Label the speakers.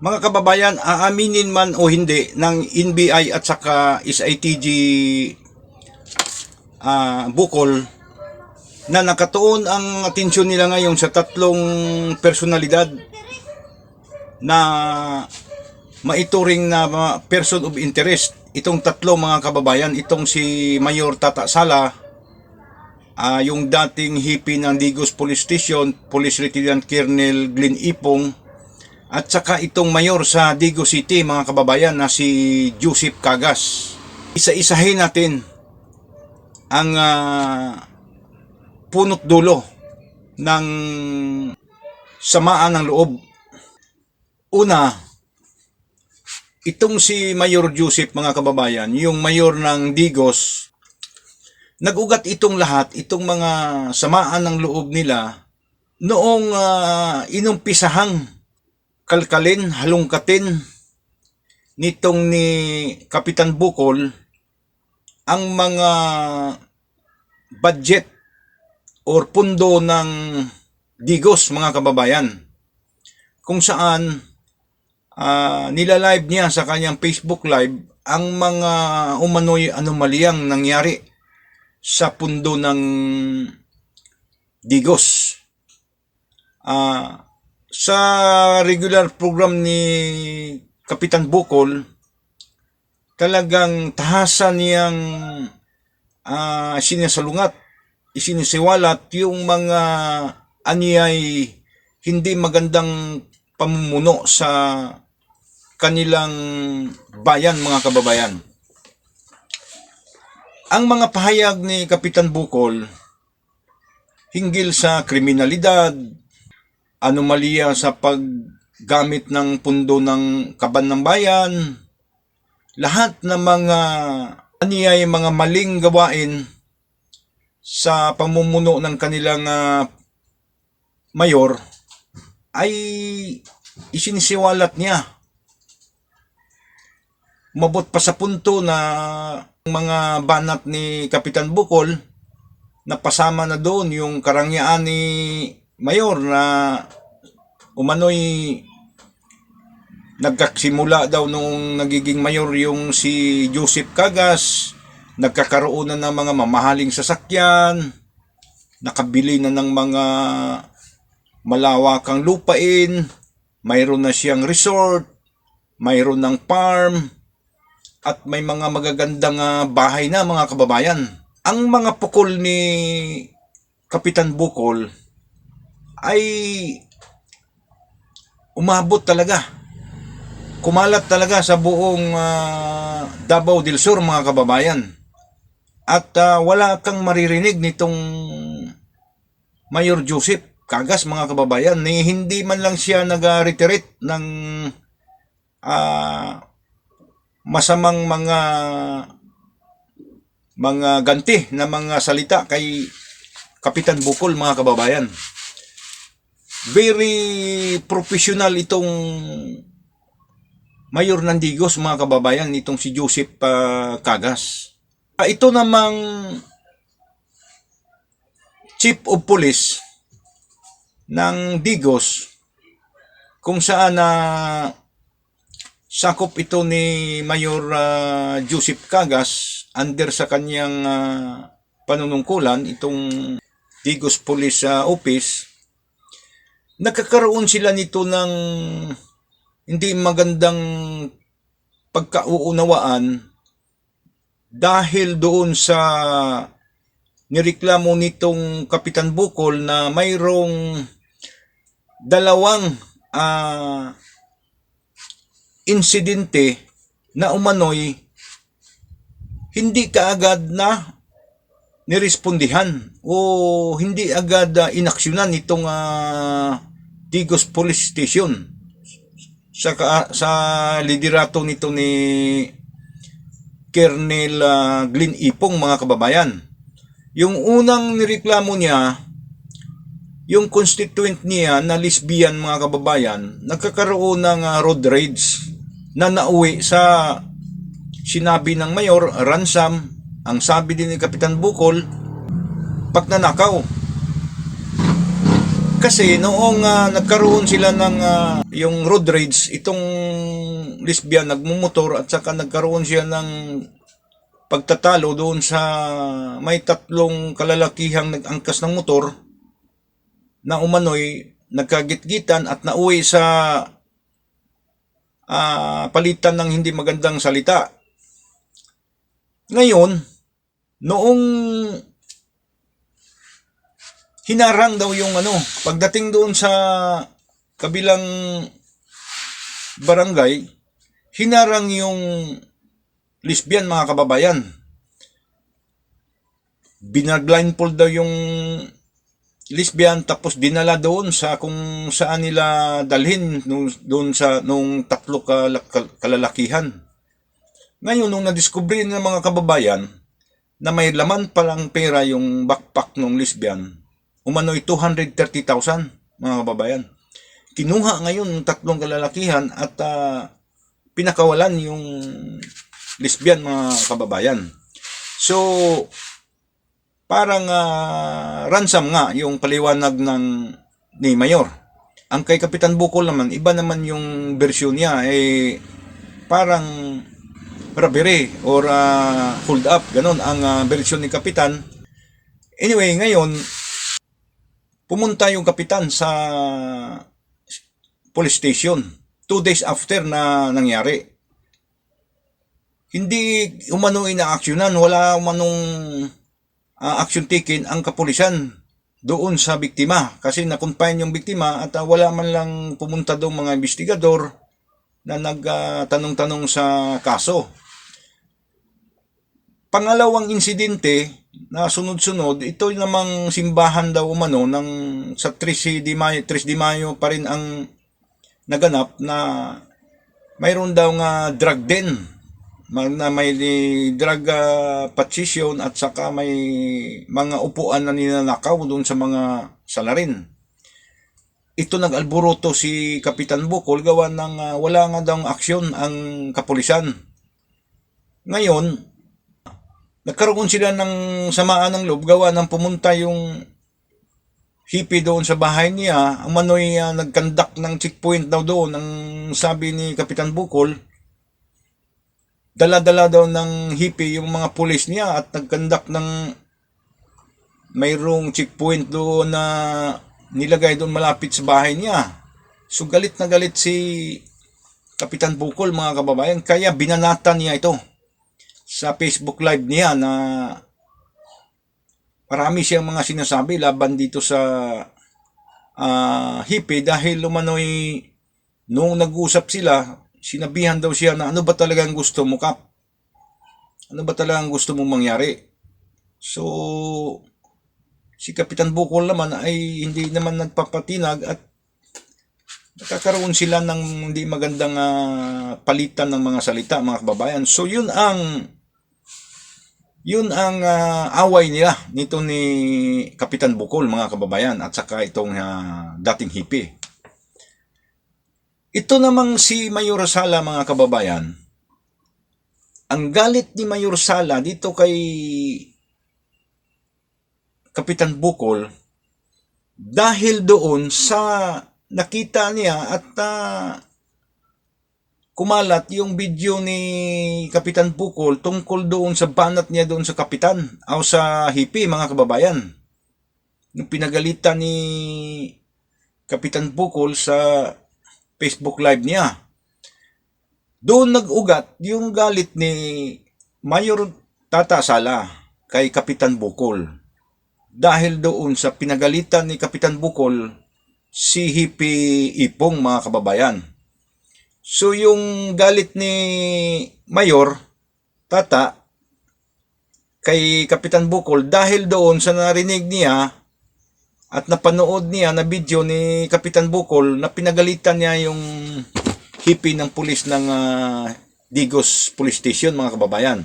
Speaker 1: Mga kababayan, aaminin man o hindi ng NBI at saka SITG Bukol na nakatuon ang atensyon nila ngayon sa tatlong personalidad na maituring na person of interest. Itong tatlo mga kababayan, itong si Mayor Tata Sala, yung dating hippie ng Digos Police Station, Police Lieutenant Colonel Glenn Ipong, at saka itong mayor sa Digos City mga kababayan na si Joseph Cagas. Isa-isahin natin ang punot dulo ng samaan ng loob. Una, itong si Mayor Joseph mga kababayan, yung mayor ng Digos, nag-ugat itong lahat, itong mga samaan ng loob nila noong inumpisahang kalkalin, halongkatin nitong ni Kapitan Bukol ang mga budget or pundo ng Digos mga kababayan, kung saan nilalive niya sa kanyang Facebook Live ang mga umano'y anomalyang nangyari sa pundo ng Digos. Sa regular program ni Kapitan Bukol, talagang tahasan niyang sinasalungat, isinisiwalat yung mga anyay hindi magandang pamumuno sa kanilang bayan mga kababayan. Ang mga pahayag ni Kapitan Bukol hinggil sa kriminalidad, anomalya sa paggamit ng pundo ng kaban ng bayan, lahat ng mga aniyay, mga maling gawain sa pamumuno ng kanilang mayor ay isinisiwalat niya. Umabot pa sa punto na mga banat ni Kapitan Bukol, napasama na doon yung karangyaan ni mayor na umano'y nagkasimula daw nung nagiging mayor yung si Joseph Cagas, nagkakaroon na ng mga mamahaling sasakyan, nakabili na ng mga malawakang lupain, mayroon na siyang resort, mayroon ng farm, at may mga magagandang bahay na mga kababayan. Ang mga pukol ni Kapitan Bukol ay umabot talaga, kumalat talaga sa buong Davao del Sur mga kababayan, at wala kang maririnig nitong Mayor Joseph Cagas mga kababayan ni hindi man lang siya nag-reiterate ng masamang mga ganti na mga salita kay Kapitan Bukol mga kababayan. Very professional itong mayor ng Digos mga kababayan, itong si Joseph Cagas. Ito namang chief of police ng Digos, kung saan sakop ito ni Mayor Joseph Cagas under sa kanyang panunungkulan, itong Digos Police Office. Nagkakaroon sila nito ng hindi magandang pagkauunawaan dahil doon sa nireklamo nitong Kapitan Bukol na mayroong dalawang insidente na umano'y hindi kaagad na nirespondihan o hindi agad inaksyonan itong Digos Police Station sa liderato nito ni Colonel Glenn Ipong mga kababayan. Yung unang nireklamo niya, yung constituent niya na lesbian mga kababayan, nagkakaroon ng road rage na nauwi sa sinabi ng mayor, ransom. Ang sabi din ni Kapitan Bukol, pagnanakaw. Kasi noong nagkaroon sila ng yung road rage, itong lesbian nagmumotor at saka nagkaroon siya ng pagtatalo doon sa may tatlong kalalakihang nag-angkas ng motor na umano'y nagkagitgitan at nauwi sa palitan ng hindi magandang salita. Ngayon, noong hinarang daw yung pagdating doon sa kabilang barangay, hinarang yung lesbian, mga kababayan. Binablindfold daw yung lesbian, tapos dinala doon sa kung saan nila dalhin doon sa nung tatlo kalalakihan. Ngayon, nung nadiskubre ng mga kababayan na may laman palang pera yung backpack ng lesbian, umano'y 230,000, mga kababayan. Kinuha ngayon ng tatlong kalalakihan at pinakawalan yung lesbian, mga kababayan. So, parang ransom nga yung paliwanag ni Mayor. Ang kay Kapitan Bukol naman, iba naman yung version niya, parang robbery or hold up, ganon ang version ni Kapitan. Anyway, ngayon, pumunta yung Kapitan sa police station 2 days after na nangyari. Hindi umano inaaksyonan, wala umanong action taken ang kapulisan doon sa biktima kasi na-confine yung biktima at wala man lang pumunta doon mga investigador na nagtanong-tanong sa kaso. Pangalawang insidente na sunod-sunod, ito namang simbahan daw umano sa 3 de Mayo pa rin ang naganap na mayroon daw nga drug den na may drug partition at saka may mga upuan na ninanakaw doon sa mga salarin. Ito nag-alburoto si Kapitan Bukol gawa ng wala nga daw aksyon ang kapulisan. Ngayon, nagkaroon sila ng samaan ng loob gawa ng pumunta yung hippie doon sa bahay niya. Umano'y nagkandak ng checkpoint daw doon. Ang sabi ni Kapitan Bukol, dala-dala daw ng hippie yung mga pulis niya at nagkandak ng mayroong checkpoint doon na nilagay doon malapit sa bahay niya. So galit na galit si Kapitan Bukol, mga kababayan, kaya binanatan niya ito sa Facebook Live niya na marami siyang mga sinasabi laban dito sa hippie dahil umano'y nung nag-usap sila, sinabihan daw siya na ano ba talagang gusto mo, Kap? Ano ba talagang gusto mong mangyari? So, si Kapitan Bukol naman ay hindi naman nagpapatinag at nakakaroon sila ng hindi magandang palitan ng mga salita, mga kababayan. So, yun ang away nila nito ni Kapitan Bukol, mga kababayan, at saka itong dating hippie. Ito namang si Mayor Sala, mga kababayan, ang galit ni Mayor Sala dito kay Kapitan Bukol dahil doon sa nakita niya at kumalat yung video ni Kapitan Bukol tungkol doon sa banat niya doon sa kapitan o sa hippie, mga kababayan. Yung pinagalitan ni Kapitan Bukol sa Facebook Live niya. Doon nag-ugat yung galit ni Mayor Tata Sala kay Kapitan Bukol. Dahil doon sa pinagalitan ni Kapitan Bukol si hippie Ipong, mga kababayan. So yung galit ni Mayor Tata kay Kapitan Bukol dahil doon sa narinig niya at napanood niya na video ni Kapitan Bukol na pinagalitan niya yung hippie ng pulis ng Digos Police Station, mga kababayan.